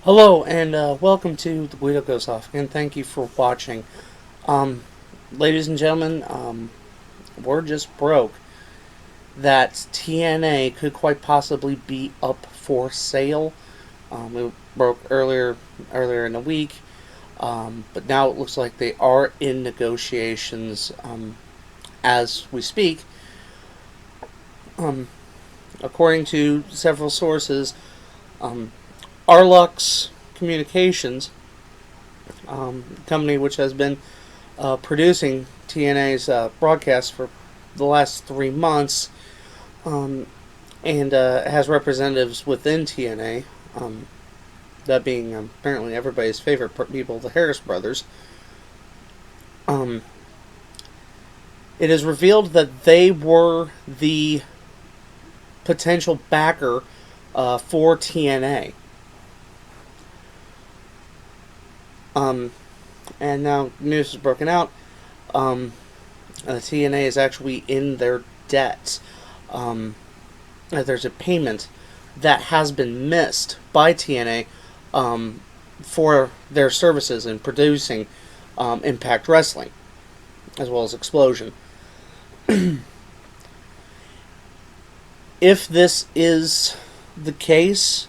Hello and welcome to The Guido Goes Off, and thank you for watching. Um, Ladies and gentlemen, word just broke that TNA could quite possibly be up for sale. It broke earlier in the week, but now it looks like they are in negotiations as we speak. Um, According to several sources, um, Arlux Communications, company which has been producing TNA's broadcast for the last 3 months, um, and has representatives within TNA, that being apparently everybody's favorite people, the Harris brothers. Um, it is revealed that they were the potential backer for TNA. And now news is broken out. TNA is actually in their debt. There's a payment that has been missed by TNA for their services in producing Impact Wrestling, as well as Explosion. If this is the case,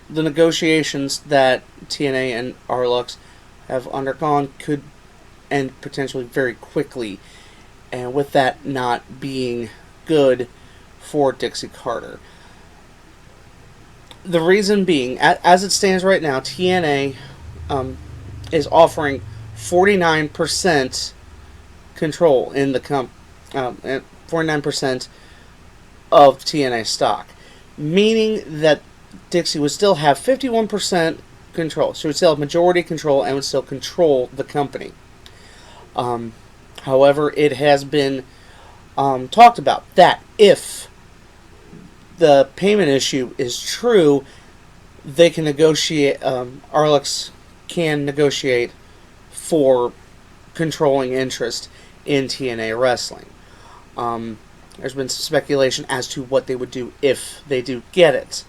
the negotiations that TNA and Arlux have undergone could end potentially very quickly, and with that not being good for Dixie Carter. The reason being, as it stands right now, TNA is offering 49% control in the 49% of TNA stock, meaning that Dixie would still have 51% control. She would still have majority control and would still control the company. However, it has been talked about that if the payment issue is true, they can negotiate. Arlux can negotiate for controlling interest in TNA wrestling. There's been some speculation as to what they would do if they do get it.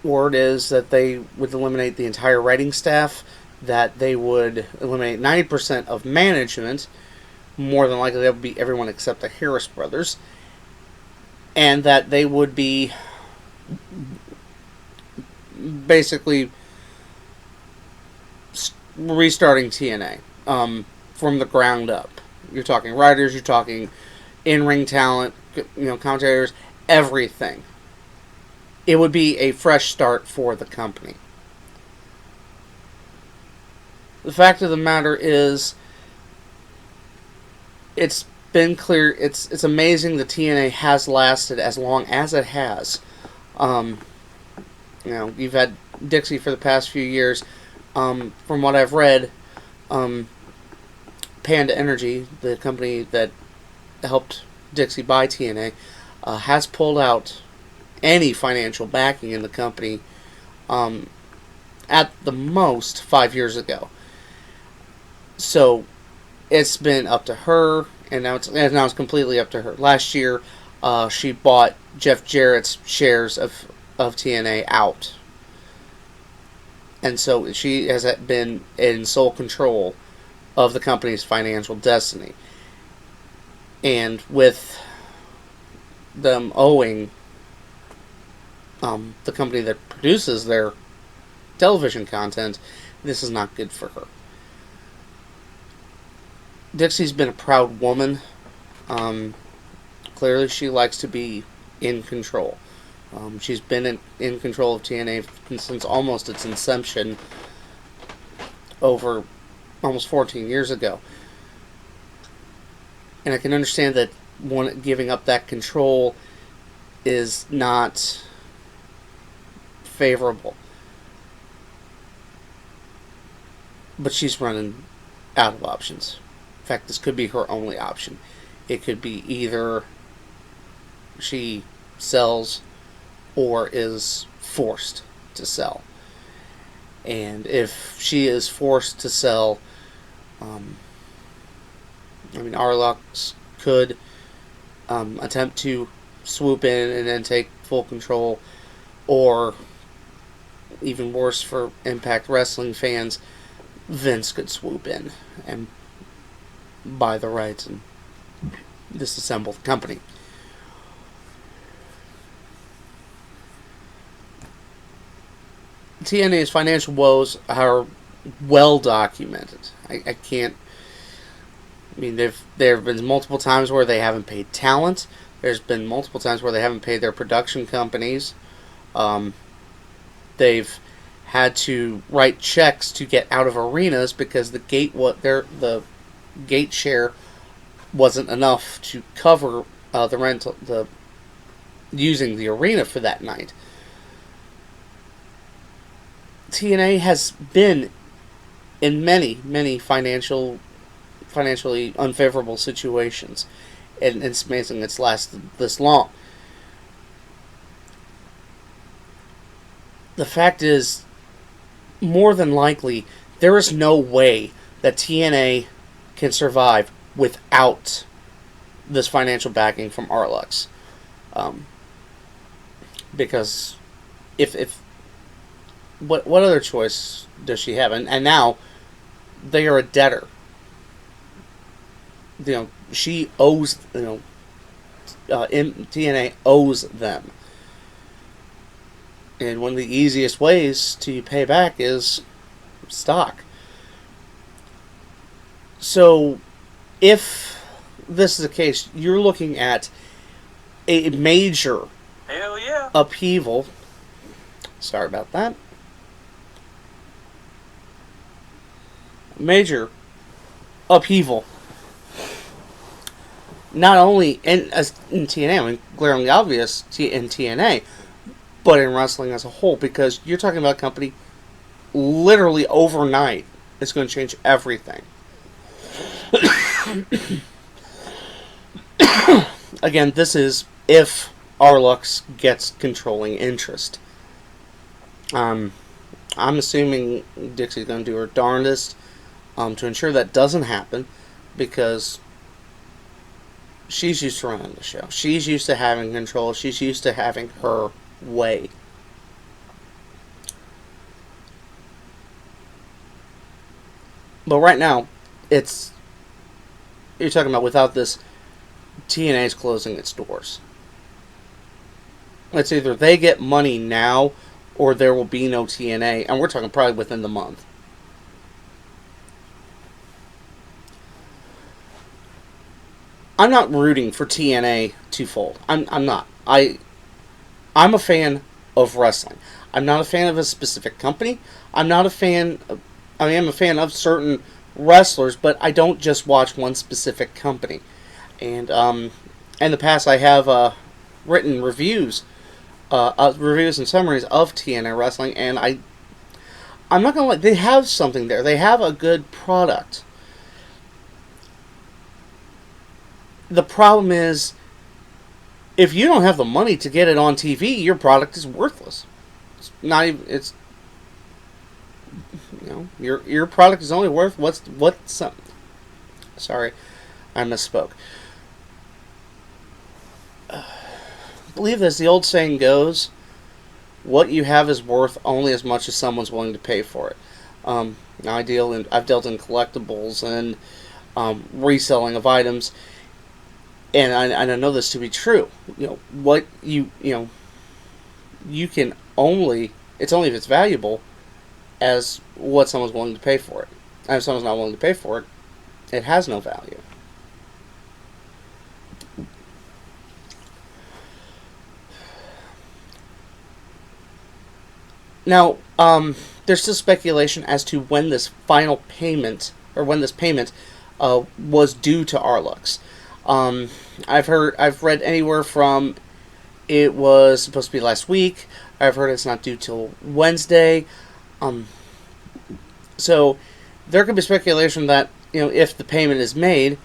Word is that they would eliminate the entire writing staff, that they would eliminate 90% of management. More than likely, that would be everyone except the Harris brothers. And that they would be basically restarting TNA from the ground up. You're talking writers, you're talking in-ring talent, commentators, everything. It would be a fresh start for the company. The fact of the matter is, it's been clear. It's amazing the TNA has lasted as long as it has. You've had Dixie for the past few years. From what I've read, Panda Energy, the company that helped Dixie buy TNA, has pulled out any financial backing in the company at the most 5 years ago. So it's been up to her, and now it's completely up to her. Last year, she bought Jeff Jarrett's shares of TNA out, and so she has been in sole control of the company's financial destiny. And with them owing the company that produces their television content, this is not good for her. Dixie's been a proud woman. Clearly, she likes to be in control. She's been in control of TNA since almost its inception over almost 14 years ago. And I can understand that giving up that control is not favorable. But she's running out of options. In fact, this could be her only option. It could be either she sells or is forced to sell. And if she is forced to sell, Arlux could attempt to swoop in and then take full control, or even worse for Impact Wrestling fans, Vince could swoop in and buy the rights and disassemble the company. TNA's financial woes are well documented. I can't. I mean, there have been multiple times where they haven't paid talent. There's been multiple times where they haven't paid their production companies. They've had to write checks to get out of arenas because the gate share wasn't enough to cover the rental, the using the arena for that night. TNA has been in many financially unfavorable situations, and it's amazing it's lasted this long. The fact is, more than likely, there is no way that TNA can survive without this financial backing from Arlux. Because if what other choice does she have? And now they are a debtor. She owes. TNA owes them. And one of the easiest ways to pay back is stock. So, if this is the case, you're looking at a major upheaval. Sorry about that. Major upheaval. Not only in TNA, I mean, glaringly obvious in TNA, but in wrestling as a whole, because you're talking about a company literally overnight is going to change everything. Again, this is if Arlux gets controlling interest. I'm assuming Dixie's going to do her darndest to ensure that doesn't happen, because she's used to running the show. She's used to having control. She's used to having her way. But right now, you're talking about without this, TNA is closing its doors. It's either they get money now or there will be no TNA, and we're talking probably within the month. I'm not rooting for TNA to fold. I'm not. I'm a fan of wrestling. I'm not a fan of a specific company. I'm not a fan of, I am a fan of certain wrestlers, but I don't just watch one specific company. And in the past, I have written reviews and summaries of TNA wrestling, and I'm not gonna lie, they have something there. They have a good product. The problem is, if you don't have the money to get it on TV, your product is worthless. It's not even. It's your product is only worth what's some. Sorry, I misspoke. Believe as the old saying goes, what you have is worth only as much as someone's willing to pay for it. Now I've dealt in collectibles and reselling of items. And I know this to be true. What you can only, it's only if it's valuable as what someone's willing to pay for it. And if someone's not willing to pay for it, it has no value. Now, there's still speculation as to when this final payment, or when this payment was due to Arlux. I've read anywhere from it was supposed to be last week. I've heard it's not due till Wednesday. So there could be speculation that if the payment is made,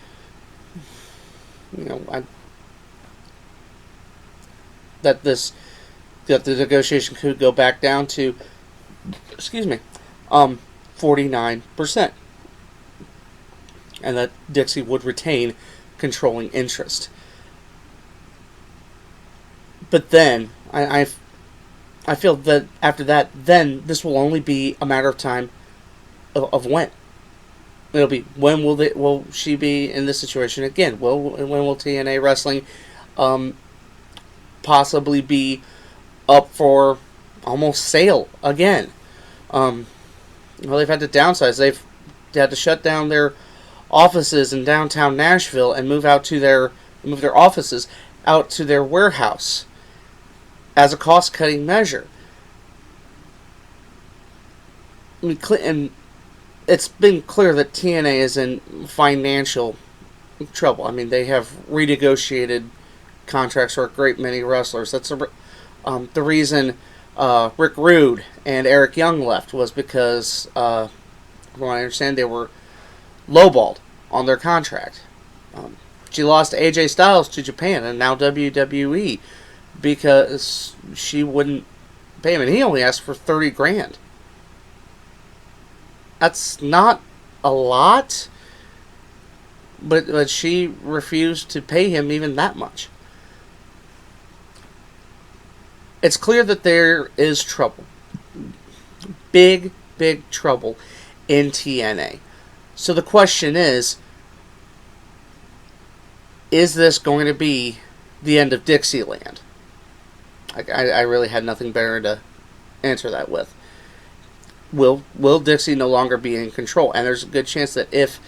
that the negotiation could go back down to 49%, and that Dixie would retain controlling interest. But then I feel that after that, then this will only be a matter of time of when. It'll be will she be in this situation again? When will TNA wrestling um, possibly be up for almost sale again? Um, well, they've had to downsize. They've had to shut down their offices in downtown Nashville and move their offices out to their warehouse as a cost cutting measure. And it's been clear that TNA is in financial trouble. I mean, they have renegotiated contracts for a great many wrestlers. The reason Rick Rude and Eric Young left was because, from what I understand, they were lowballed on their contract. Um, she lost AJ Styles to Japan and now WWE because she wouldn't pay him, and he only asked for 30 grand. That's not a lot, but she refused to pay him even that much. It's clear that there is trouble. Big, big trouble in TNA. So the question is this going to be the end of Dixieland? I really had nothing better to answer that with. Will Dixie no longer be in control? And there's a good chance that if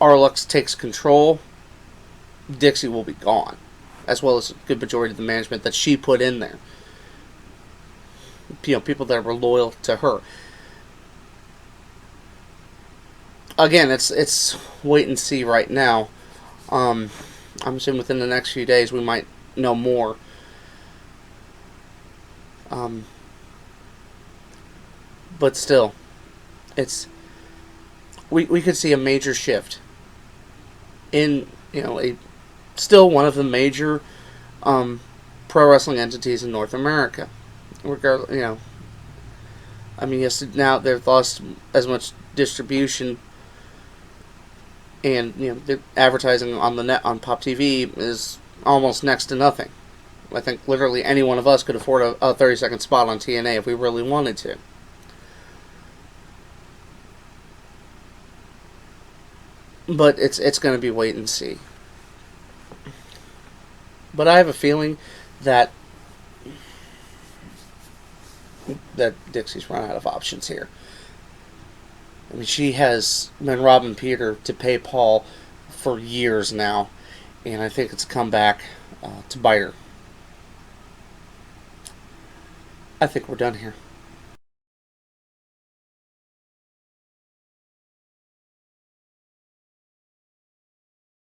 Arlux takes control, Dixie will be gone, as well as a good majority of the management that she put in there. People that were loyal to her. Again, it's wait and see right now. I'm assuming within the next few days we might know more. But still, we could see a major shift in still one of the major pro wrestling entities in North America. I mean, yes, now they've lost as much distribution, and the advertising on the net on Pop TV is almost next to nothing. I think literally any one of us could afford a 30-second spot on TNA if we really wanted to. But it's going to be wait and see. But I have a feeling that Dixie's run out of options here. I mean, she has been robbing Peter to pay Paul for years now, and I think it's come back to bite her. I think we're done here.